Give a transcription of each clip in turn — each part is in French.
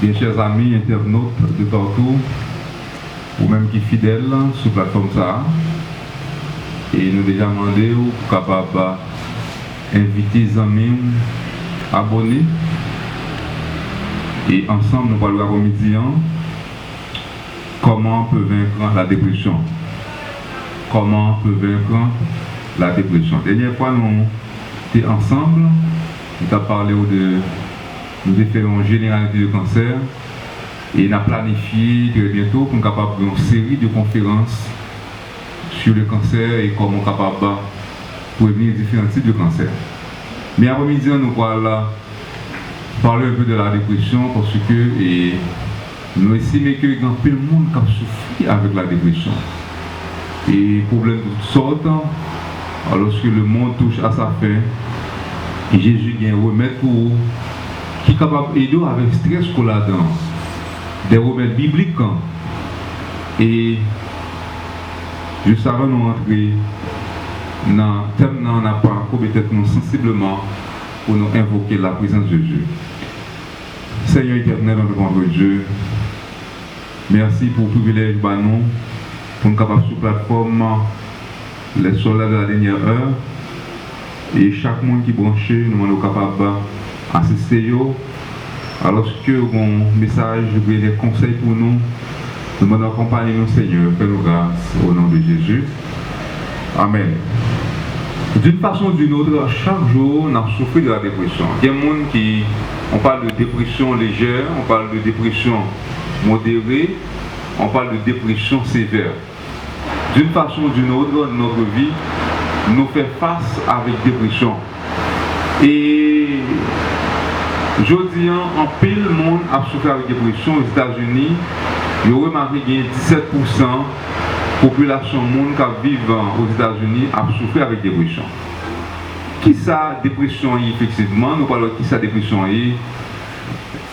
Bien chers amis internautes de partout, ou même qui fidèles sur la plateforme ça, et nous déjà demandé ou capable d'inviter les amis abonnés et ensemble nous parlons à midi comment on peut vaincre la dépression. Comment on peut vaincre la dépression. La dernière fois nous étions ensemble, nous avons parlé de nous différentes généralités de cancer et nous avons planifié très bientôt pour nous capable de faire une série de conférences sur le cancer et comment on est capable de prévenir différents types de cancer. Mais après-midi, nous allons parler un peu de la dépression parce que nous estimons que il y a peu de monde qui souffre avec la dépression. Et problème de toutes sortes, lorsque le monde touche à sa fin, et Jésus vient remettre pour vous, qui est capable d'aider avec le stress qu'on a dedans, des remèdes bibliques. Et juste avant de nous rentrer dans le thème, on n'a pas peut-être nous sensiblement pour nous invoquer la présence de Dieu. Seigneur éternel, on te Dieu. Merci pour le privilège de nous, pour nous capables sur la plateforme, les soldats de la dernière heure. Et chaque monde qui est branché, nous sommes capables d'assister. Alors que mon message, des conseils pour nous, nous allons accompagner nos Seigneur. Fais-nous grâce au nom de Jésus. Amen. D'une façon ou d'une autre, chaque jour, on a souffert de la dépression. Il y a des gens qui, on parle de dépression légère, on parle de dépression modérée, on parle de dépression sévère. D'une façon ou d'une autre, dans notre vie, nous faisons face avec dépression. Et je dis, en pile monde a souffert avec dépression aux États-Unis. Il y a remarqué qu'il y a 17% de la population monde qui vit aux États-Unis a souffert avec dépression. Qui ça dépression effectivement, nous parlons de qui ça dépression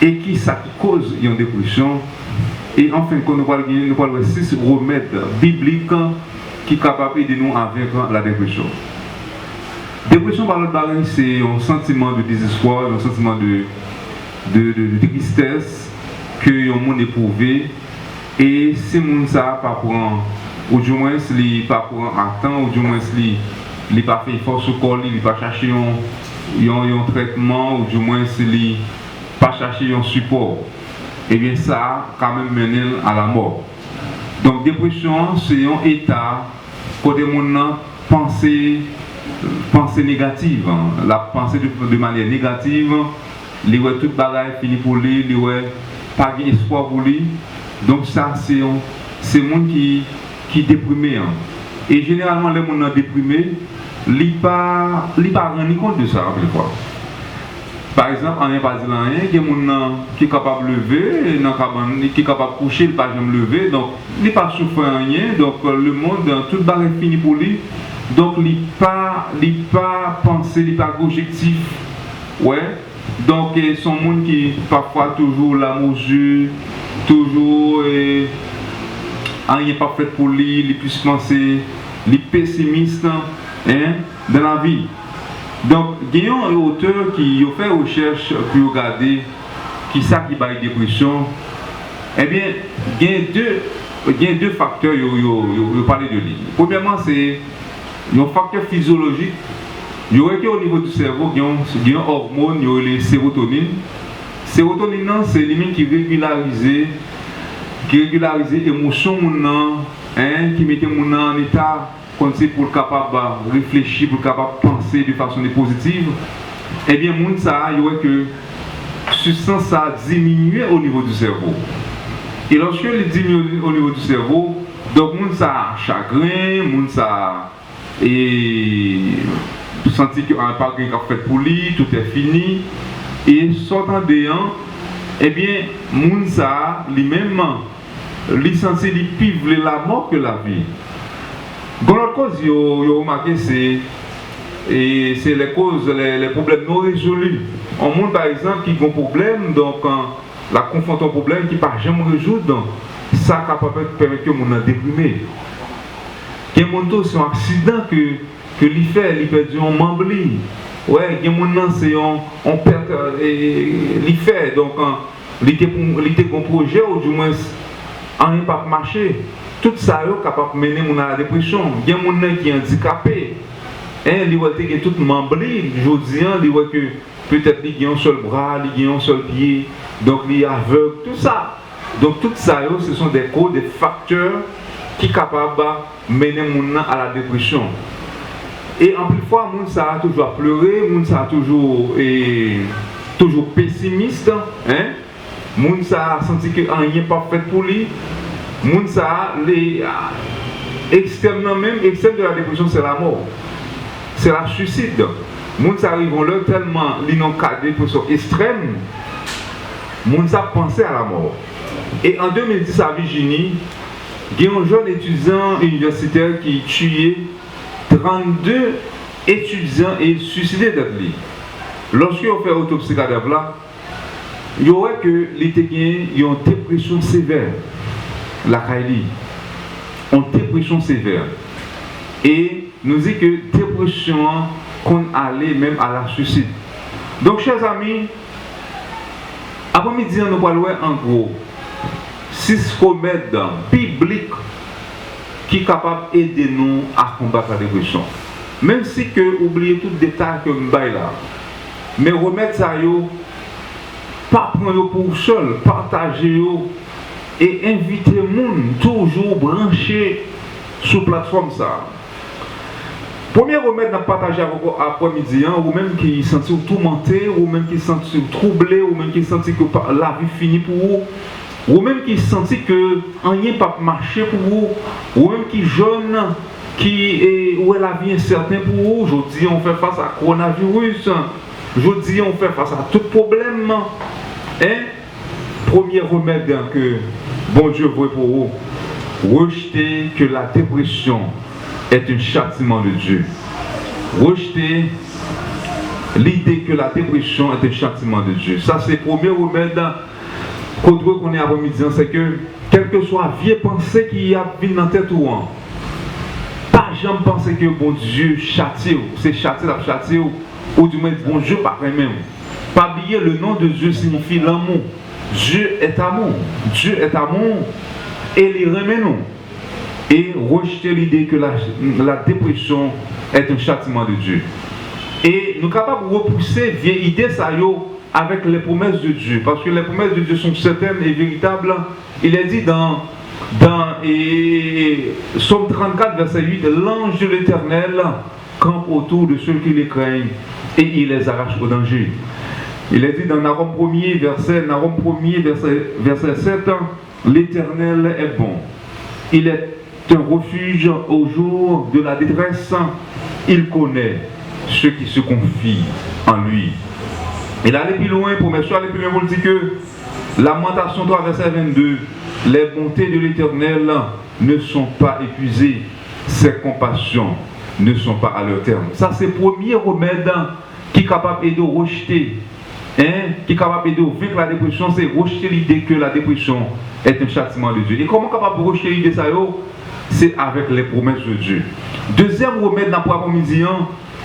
et qui ça cause une dépression. Et enfin, nous parlons de 6 remèdes bibliques qui sont capables de nous avec la dépression. Dépression, par le baril, c'est un sentiment de désespoir, un sentiment de tristesse que le monde éprouvé. Et si le monde ça pas prend, ou du moins il pas prend à temps, ou du moins il pas fait force au corps, il pas chercher un traitement, ou du moins il pas chercher un support. Et bien ça quand même mené à la mort. Donc dépression c'est un état côté mon pensée négative, la pensée de manière négative, les ouais toute bagaille fini pour lui, les ouais pas d'espoir pour lui. Donc ça c'est monde qui déprimé. Et généralement les gens déprimés, ils pas rendre compte de ça des fois. Par exemple, en Brésilien, il y a des gens qui sont capables de lever, qui sont capables de coucher, ils ne peuvent pas lever, donc il n'est pas souffrant rien, donc le monde, tout le est fini pour lui, donc il n'est pas pensé, il n'est pas objectif. Ouais. Donc il y a des gens qui parfois toujours l'amoureux, toujours rien pas fait pour lui, il puisse penser, il est pessimiste dans la vie. Donc, il y a un auteur qui a fait recherche pour regarder qui ça qui va dépression. Eh bien, il y a deux facteurs qui parlent de lui. Premièrement, c'est un facteur physiologique. Il y aurait au niveau du cerveau, il y a une hormone, il y a la sérotonine. Sérotonine, c'est l'élément qui régularise l'émotion, qui met mon en état. Quand c'est pour capable réfléchir, pour capable penser de façon positive, eh bien, moun ça, il y aurait que substance ça diminue au niveau du cerveau. Et lorsque il diminue au niveau du cerveau, donc moun ça chagrin, moun ça et sentir qu'il n'y a pas rien fait pour lui, tout est fini. Et sortant de eh bien, moun ça lui-même, lui sentir lui vivre la mort que la vie. L'autre cause, il y a remarqué, c'est les causes, les problèmes non résolus. On montre par exemple qui ont un problème, donc la confronte au problème qui ne peut jamais résoudre, ça permet que mon a déprimé. Il y a un accident que il fait un membre. Ouais, il y a c'est on perd il fait donc il était un projet ou du moins rien pas marché. Tout ça est capable de mener à la dépression. Il y a des gens qui sont handicapés. Il y a tout membri. Je dis que peut-être qu'il y a un seul bras, il y a un seul pied, donc il est aveugle, tout ça. Donc tout ça, ce sont des causes, des facteurs qui sont capables de mener à la dépression. Et en plus de fois, les gens a toujours pleuré, les gens a toujours pessimiste, les gens a senti que rien n'est pas fait pour lui. Les gens extrême de la dépression, c'est la mort, c'est la suicide. Les gens arrivent là tellement ils ont une dépression extrême, les gens pensé à la mort. Et en 2010 à Virginie, il y a un jeune étudiant universitaire qui a tué 32 étudiants et suicidé d'être lui. Lorsqu'on fait autopsie cadavre là, il y aurait que les témoins ont une dépression sévère. La Kaili, une dépression sévère. Et nous dit que dépression qu'on allait même à la suicide. Donc, chers amis, après-midi, nous parlons en gros 6 remèdes bibliques qui sont capables d'aider nous à combattre la dépression. Même si que oubliez tout détail que nous avons là. Mais remèdes ça yo, pas prendre pour seul, partager et inviter les gens toujours branchés sur la plateforme ça. Premier remède à partager après-midi, ou même qui se sentent tourmentés, ou même qui se sentent troublés, ou même qui se sentent que la vie finit pour vous, ou même qui se sentent que rien ne peut marcher pour vous, ou même qui jeune, où est la vie incertaine pour vous. Je dis on fait face à coronavirus, je dis on fait face à tout problème. Premier remède que bon Dieu veut pour vous, rejetez que la dépression est un châtiment de Dieu. Rejetez l'idée que la dépression est un châtiment de Dieu. Ça c'est le premier remède qu'on est après-midi, c'est que quelle que soit la vieille pensée qui a venu dans la tête pas jamais penser que bon Dieu châtie, c'est châtier la châtier ou du moins bon Dieu pas même. Pas oublier le nom de Dieu signifie l'amour. Dieu est amour. Dieu est amour et il remet nous. Et rejeter l'idée que la dépression est un châtiment de Dieu. Et nous sommes capables de repousser vieille idée ça avec les promesses de Dieu. Parce que les promesses de Dieu sont certaines et véritables. Il est dit dans Psaume 34, verset 8, l'ange de l'Éternel campe autour de ceux qui les craignent et il les arrache au danger. Il est dit dans Narum 1er, verset 7, l'Éternel est bon. Il est un refuge au jour de la détresse. Il connaît ceux qui se confient en lui. Il allait plus loin, pour mes soeurs, aller plus loin, pour dire que Lamentation 3, verset 22, les bontés de l'Éternel ne sont pas épuisées, ses compassions ne sont pas à leur terme. Ça, c'est le premier remède qui est capable de rejeter, qui est capable de vaincre la dépression, c'est rejeter l'idée que la dépression est un châtiment de Dieu. Et comment capable de rejeter l'idée ça? C'est avec les promesses de Dieu. Deuxième remède dans l'après-midi,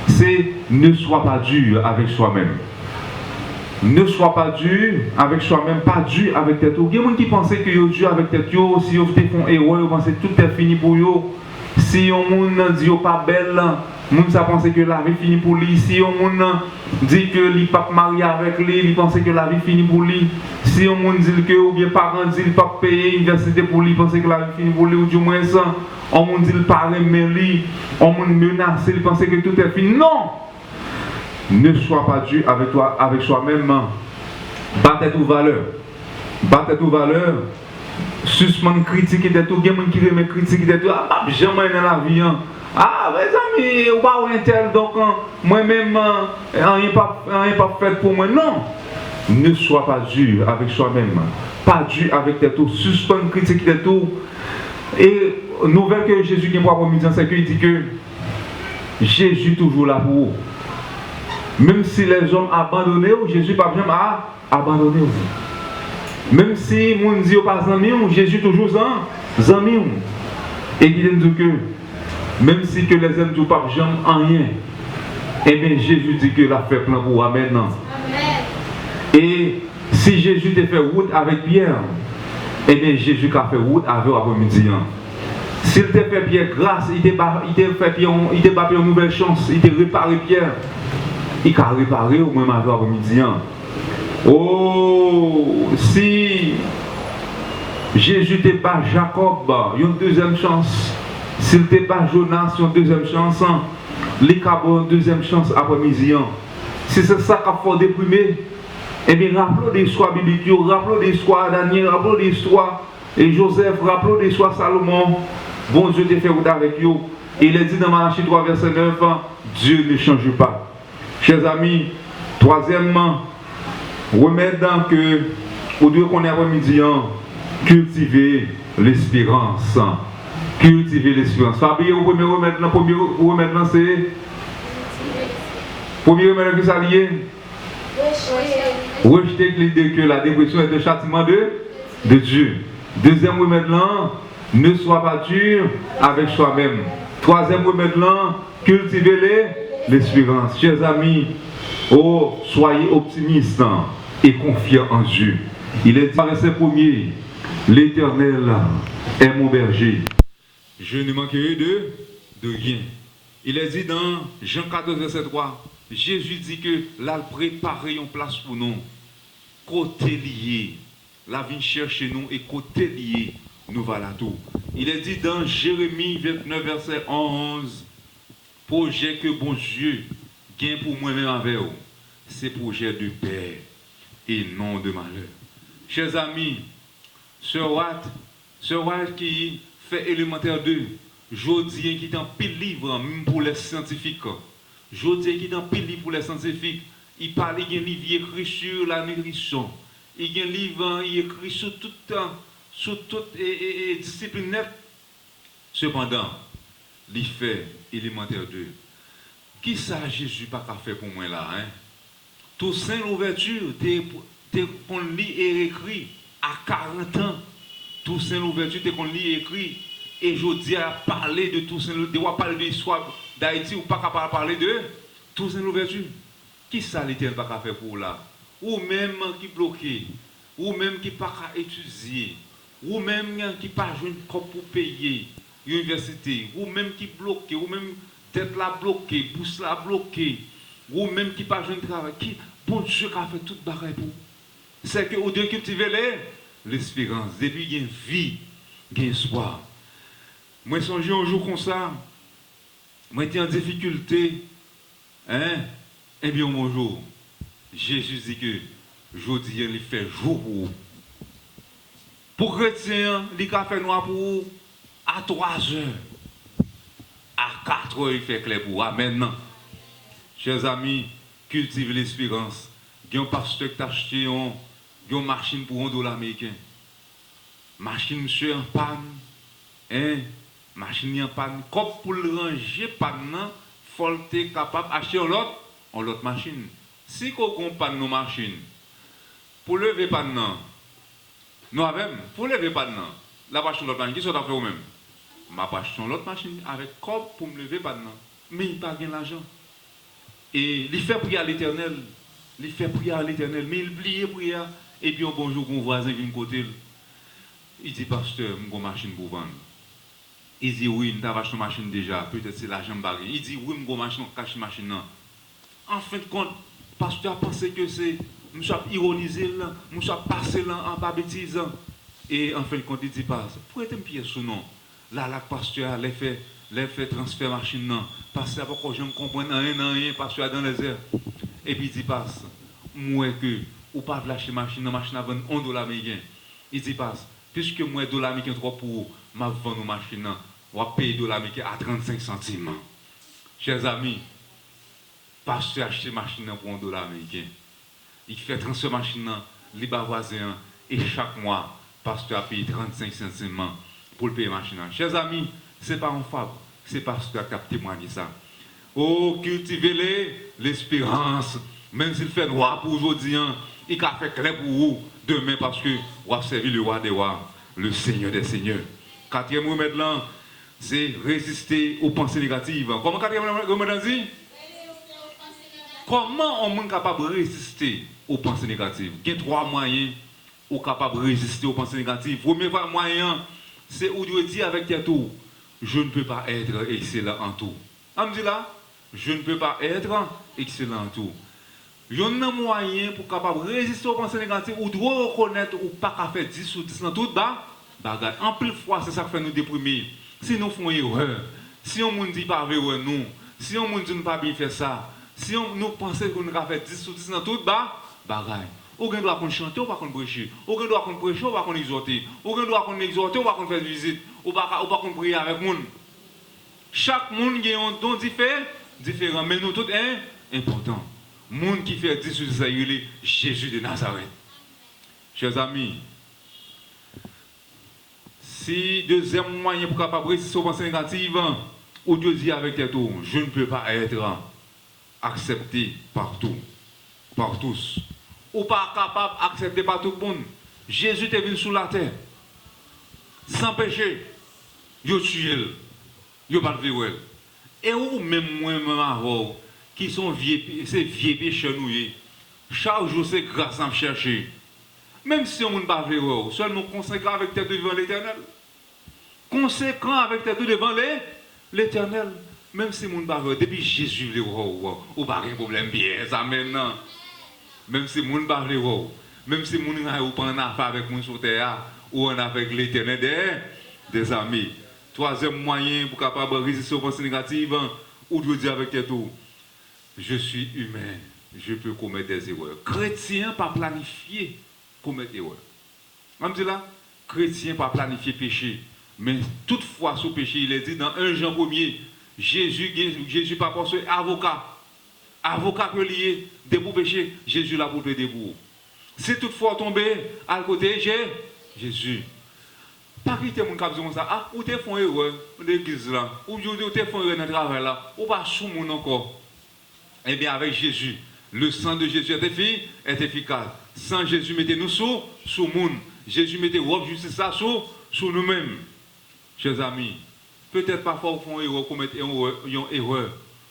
c'est ne sois pas dur avec soi-même. Ne sois pas dur avec soi-même, pas dur avec tes tout. Il y a des gens qui pensent que vous êtes dur avec tes tout, si vous faites un héros, vous pensez que tout est fini pour vous. Si on dit que pas belle, moun ça pense que la vie finit pour lui. Si on dit que il pas marié avec lui, il pense que la vie finit pour lui. Si on dit que ou bien parents dit il pas payer université pour lui, il pense que la vie finit pour lui ou du moins ça. On dit il pas aimer lui, on menace, il pense que tout est fini. Non. Ne sois pas dur avec toi, avec soi-même. Battez tes valeurs. Battez tes valeurs. Suspend critique de tout. Il y a des gens qui remettent critique de tout. Ah, jamais dans la vie. Ah, mes amis, ou pas un tel, donc moi-même, rien pas fait pour moi. Non. Ne sois pas dur avec soi-même. Pas dur avec tes tout. Suspend critique de tout. Et nouvelle que Jésus qui pour midi, c'est qu'il dit que Jésus est toujours là pour vous. Même si les hommes abandonnent, Jésus pas jamais abandonné. Même si les gens disent pas amis, Jésus toujours amis. Et il dit que même si que les hommes ne pas jamais en rien, et bien Jésus dit que la fait plein pour maintenant. Et Si Jésus t'a fait route avec Pierre, eh bien Jésus a fait route avec après-midi. S'il t'a fait Pierre grâce, il t'a fait une nouvelle chance, il t'a réparé Pierre. Il a réparé au même avec après-midi. Oh, si Jésus t'a pas Jacob, une deuxième chance. S'il t'a pas Jonas, une deuxième chance. Les cabos, une deuxième chance après-midi. Si c'est ça qu'a fait déprimer, eh bien, rappelons l'histoire biblique, rappelons l'histoire Daniel, rappelons l'histoire de Joseph, rappelons l'histoire Salomon. Bon Dieu t'a fait route avec eux. Il est dit dans Malachie 3, verset 9, Dieu ne change pas. Chers amis, troisièmement, remettre que, au Dieu qu'on est après-midi, cultiver l'espérance. Cultiver l'espérance. Fabien, au premier remède, c'est. Premier remède que ça lié. Rejeter l'idée que la dépression est un châtiment de Dieu. Deuxième remède là, ne sois pas dur avec soi-même. Troisième remède là, cultiver l'espérance. Chers amis, oh, soyez optimistes et confiants en Dieu. Il est dit, verset premier, l'Éternel est mon berger. Je ne manquerai de rien. Il est dit dans Jean 14, verset 3, Jésus dit que là, préparer une place pour nous. Côté lié, la vie cherche nous et côté lié, nous voilà tout. Il est dit dans Jérémie 29, verset 11, projet que bon Dieu gagne pour moi-même avec vous, c'est projet de paix et non de malheur. Chers amis, ce Watt qui fait élémentaire 2, Jodien qui est en pile livre, même pour les scientifiques. Jodien qui est en pile livre pour les scientifiques. Il parle, il y a un livre écrit sur la nutrition. Il y a un livre écrit sur toute discipline. Cependant, il fait élémentaire 2. Qui ça Jésus pas qu'à faire pour moi là, hein? Toussaint l'ouverture, t'es qu'on lit et écrit à 40 ans. Toussaint l'ouverture, t'es qu'on lit et écrit. Et je dis à parler de Toussaint l'ouverture, on parler de l'histoire d'Haïti ou pas qu'à parler de Toussaint l'ouverture. Qui ça l'Éternel pas qu'à faire pour là? Ou même qui bloqué, ou même qui pas qu'à étudier, ou même qui pas joué pour payer l'université, ou même qui bloqué, ou même tête là bloquée, pouce là bloqué, ou même qui pas joué travail. Qui bon Dieu qui a fait toute bagaille pour. C'est que au Dieu cultiver l'espérance. Depuis qu'il y a une vie, il y a espoir. Moi, songe un jour comme ça, moi, j'étais en difficulté, hein, eh bien, bonjour. Jésus dit que, aujourd'hui, il fait jour pour vous. Pour chrétien, il a fait noir pour vous à 3 heures. À 4 heures, il fait clair pour vous. Amen. Chers amis, cultivez l'espérance. Il y a un pasteur qui a acheté une machine pour $1 américain. Machine, monsieur, en panne. Hein? Machine en panne. Comme pour le ranger panne, il faut être capable d'acheter l'autre machine. Si vous avez panne nos machines, pour lever panne, nous avons, pour lever panne, la machine l'autre machine, qui sont à faire vous-même? Ma acheter l'autre machine avec comme pour me lever panne. Mais il n'a pas l'argent. Et il fait prier à l'Éternel. Il fait prier à l'Éternel. Mais il oublie prier. Et puis un bonjour, mon voisin vient de côté. Il dit, pasteur, j'ai une machine pour vendre. Il dit, oui, nous avons acheté une machine déjà. Peut-être c'est l'argent barré. Il dit, oui, j'ai une machine, on cache une machine. En fin de compte, le pasteur a pensé que c'est. Je suis ironisé, je suis passé en bas bêtise. Et en fin de compte, il dit, pas, pour être un pied sous nom. Là, le pasteur a fait transfert machine. Pasteur, pourquoi je ne comprends rien, pasteur dans les airs. Et puis il dit, passe, moi que, ou pas lâcher machine, machine à vendre $1 américain. Il dit, passe, puisque moi, $1 américain trop pour ma vendre une machine, on va payer $1 américain à 35 centimes. Chers amis, pasteur acheter machine pour $1 américain. Il fait transfert machine, les bas voisins, et chaque mois, pasteur a payé 35 centimes pour le payer machine. Chers amis, ce n'est pas un fable, c'est pasteur qui a témoigné ça. Oh, cultivez l'espérance, même s'il fait noir pour aujourd'hui, il a fait clair pour vous demain parce que vous avez servi le roi des rois, le Seigneur des seigneurs. Quatrième remède là, c'est résister aux pensées négatives. Comment quatrième remède dit? Comment on est capable de résister aux pensées négatives? Il y a 3 moyens pour être capable de résister aux pensées négatives. Le premier moyen, c'est où Dieu dit avec tout, je ne peux pas être excellent en tout. On me dit là, je ne peux pas être excellent en tout. Il y a un moyen pour être capable de résister aux pensées négatives, ou de reconnaître ou pas qu'à faire 10 sur 10 dans tout bas. En plus de fois, c'est ça qui fait nous déprimer. Si nous faisons erreur, si on ne dit pas erreur nous, si on ne dit pas bien faire ça, si on nous pensons qu'on a fait 10 sur 10 dans tout bas, bagaille. Aucun doit qu'on chante, ou pas qu'on prêcher. Aucun doit qu'on prêcher, ou pas qu'on exhorter. Aucun doit qu'on exhorter, ou pas qu'on faire visite. Ou pas qu'on prie avec monde. Chaque monde a un don différent, mais nous tous important. Monde qui fait 10 sur 10, c'est Jésus de Nazareth. Chers amis, si deuxième moyen pour capable résister aux pensées négatives, ou Dieu dit avec tes tours, je ne peux pas être accepté partout, par tous. Ou pas capable d'accepter par tout le monde. Jésus est venu sur la terre, sans péché. Il a tué, il n'a pas de. Et ou même moi-même avant, qui sont vieux, ces vieux pécheurs nous, chaque jour c'est grâce à me chercher. Même si on ne pas vivre, seulement conséquent avec tête devant l'Éternel. Conséquent avec tête devant l'Éternel. Même si on ne pas vivre, depuis Jésus, ou pas de problème bien, ça maintenant. Même si on ne pas vivre, même si on n'a pas en affaire avec mon sur terre, ou en avec l'Éternel des amis. Troisième moyen pour capable de résister aux pensées négatives, ou de dire avec tête tout, je suis humain, je peux commettre des erreurs. Chrétien pas planifié commettre erreur. On me dit là, chrétien pas planifier péché, mais toutefois sous péché, il est dit dans 1 Jean 1er, Jésus pas pour avocat. Avocat que lié, debout péché, Jésus l'a pour debout. Si toutefois tombé à côté, Jésus. Pas quitter mon cap comme ça, ah, ou t'es fait erreur dans l'église là, ou t'es fait erreur dans le travail là, ou pas sous mon encore. Eh bien, avec Jésus, le sang de Jésus est efficace. Sans Jésus, mettez-nous sous le monde. Jésus, mettez robe justice sous nous-mêmes. Chers amis, peut-être parfois, vous faites erreur, commettez une erreur.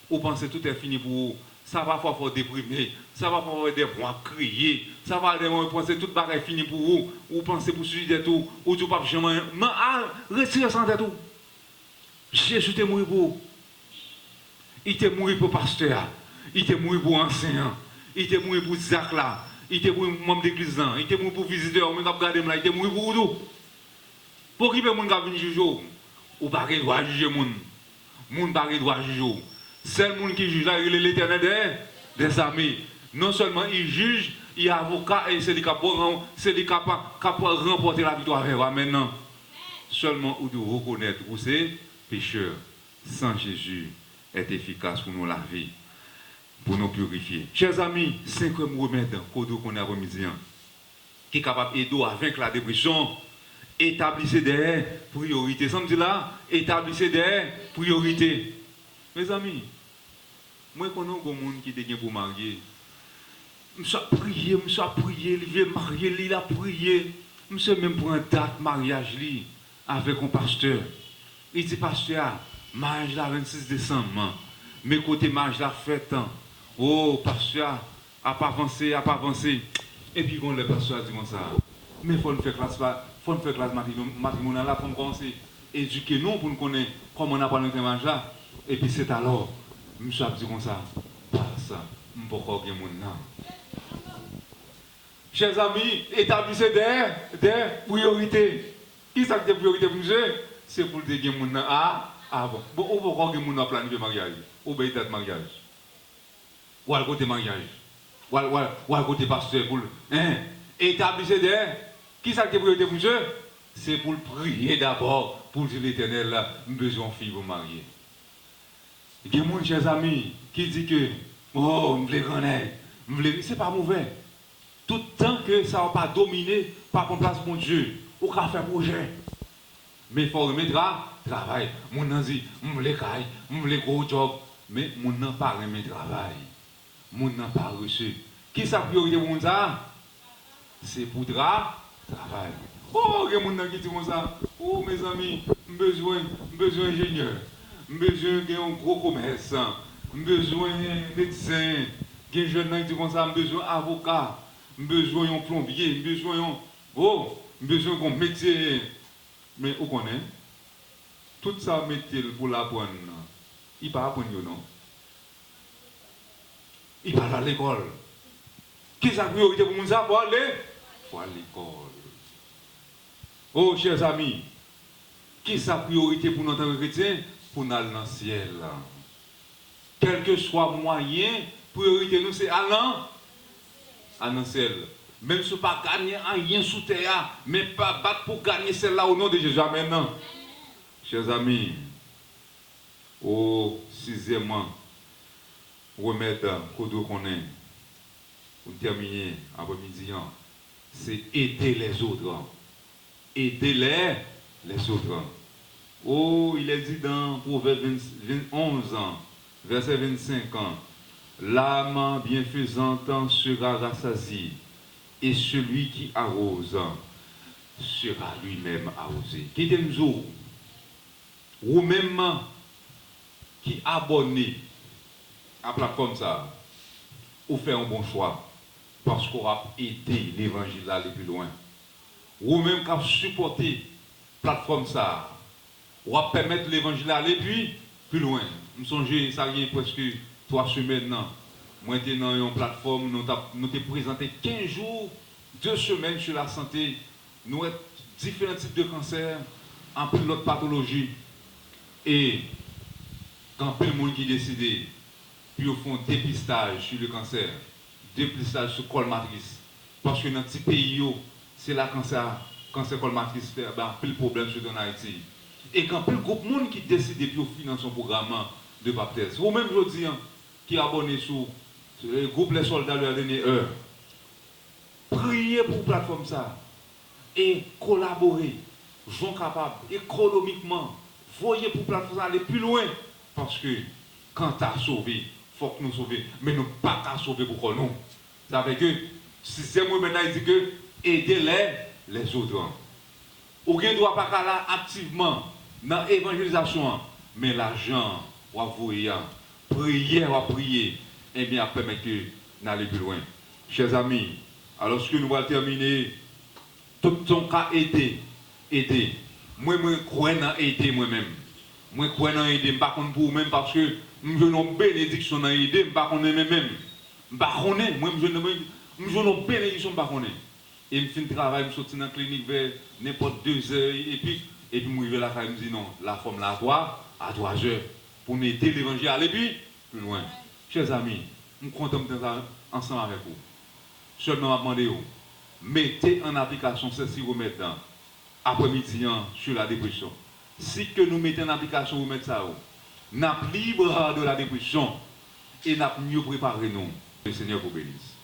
Vous pensez que tout est fini pour vous. Ça va parfois déprimer. Ça va parfois des mois crier. Ça va des mois penser que tout est fini pour vous. Vous pensez pour suicider tout. Ou tout pas jamais. Mais retirez ça de tout. Jésus est mort pour vous. Il est mort pour le pasteur. Il était mort pour enseignant, il était mort pour Zach là, il était mort pour membre d'église là, il était mort pour visiteur, il était mort pour tout. Pour qui peut mon gars venir juger ou pas qu'il doit juger mon pas qu'il doit juger. Seul monde qui juge là, il est l'Éternel des armées. Non seulement il juge, il est avocat et c'est lui qui peut remporter la victoire avec moi maintenant. Seulement où de reconnaître où c'est pécheur. Sans Jésus est efficace pour nous laver. Pour nous purifier. Chers amis, 5e remède qu'on a remis, qui est capable d'aider à vaincre la dépression, établissez des priorités. Ça me dit là, établissez des priorités. Mes amis, moi je connais un monde qui est pour marier. Je suis prié, il veut marier, il a prié. Je suis même pour un date mariage avec un pasteur. Il dit, pasteur, mariage là 26 décembre. Mais côté mariage là fête. Oh, pasteur, a pas avancé. Et puis, quand le pasteur dit comme ça, mais il faut nous faire classe matrimoniale là, pour nous commencer à éduquer nous, pour nous connaître comment on a parlé de mariage là. Et puis, c'est alors, monsieur a dit comme ça, pas ça, je ne peux pas gagner mon nom. Chers amis, établissez des priorités. Qui ça des priorités pour nous? C'est pour gagner mon nom. Ah bon, on peut pas gagner mon nom planifier mariage, ou bien date mariage. Ou à côté mariage, ou à côté pasteur, pour établissez des. Qui ça qui est priorité pour Dieu? C'est pour prier d'abord, pour dire l'Éternel là, besoin de fille pour marier. Il y a des gens, chers amis, qui disent que, oh, je veux connaître, c'est pas mauvais. Tout le temps que ça ne va pas dominer, pas prendre place pour Dieu, ou qu'à faire projet. Mais il faut remettre travail. Mon nan dit, je veux caille, je veux gros job, mais mon nan pas remettre travail. Mon n'a pas reçu. Qui sa priorité pour ça? C'est pour travail. Oh, il y a des gens qui disent ça. Oh, mes amis, besoin d'ingénieur, besoin d'un gros commerce, besoin de médecin, des jeunes qui disent comme ça, besoin d'avocat, besoin d'un plombier, besoin d'un métier. Mais vous connaissez, tout ça métier pour l'apprendre, il ne peut pas apprendre, non? Il va à l'école. Qu'est-ce que la priorité pour nous pour aller? Il faut à l'école. Oh, chers amis, qu'est-ce que la priorité pour notre chrétien? Pour nous aller dans le ciel. Quel que soit le moyen, priorité nous, c'est aller dans le ciel. Même si nous ne pas gagner rien sous terre, mais pas battre pour gagner celle-là au nom de Jésus. Amen. Chers amis, au sixièmement, remède qu'on doit connaître, pour terminer après-midi, c'est aider les autres. Aider les autres. Oh, il est dit dans Proverbe 11, verset 25, l'âme bienfaisante sera rassasiée, et celui qui arrose sera lui-même arrosé. Qui t'aime, ou même qui abonne à la plateforme ça, ou fait un bon choix, parce qu'on a aidé l'évangile à aller plus loin. Ou même qui a supporté la plateforme ça, ou a permettre l'évangile à aller plus loin. Je me songe, ça y est presque 3 semaines. Moi, j'étais dans une plateforme, nous avons présenté 15 jours, 2 semaines sur la santé. Nous avons différents types de cancers, en plus d'autres pathologies. Et quand plus le monde qui décide, puis au fond, dépistage sur le cancer, dépistage sur col matrice. Parce que dans le petit pays, c'est la cancer col matrice fait plus de problèmes sur en Haïti. Et quand plus le groupe monde qui décide puis au finance son programme de baptême, ou même je dis qui est abonné sur le groupe Les Soldats de la dernière heure, priez pour la plateforme ça et collaborer, sont capables économiquement, voyez pour la plateforme ça aller plus loin. Parce que quand tu as sauvé, il faut que nous sauvions, mais nous pas qu'à sauver pour nous. Ça veut dire que, si c'est moi maintenant, il dit que aider les autres. Ou ne doit pas là activement dans l'évangélisation, mais l'argent, on va voir, prier, et bien permettre que d'aller plus loin. Chers amis, alors que nous allons terminer, tout ton cas aider. Moi, je crois dans aider moi-même. Moi, je crois dans aider, je ne sais pas pour vous-même parce que je veux une bénédiction dans aider, je ne sais pas moi-même. Je ne sais pas, moi, je veux une bénédiction, je ne sais. Et je fais un travail, je sortis dans la clinique vers n'importe 2 heures, et puis je vais à la fin, je me dis non, la femme là à 3 heures, pour m'aider l'évangile à aller plus loin. Chers amis, je suis content d'être ensemble avec vous. Seulement, je demande, mettez en application ceci, vous mettez dans après-midi sur la dépression. Si que nous mettons en application, vous mettez ça, nous sommes libres de la dépression et nous sommes mieux préparés, nous. Le Seigneur vous bénisse.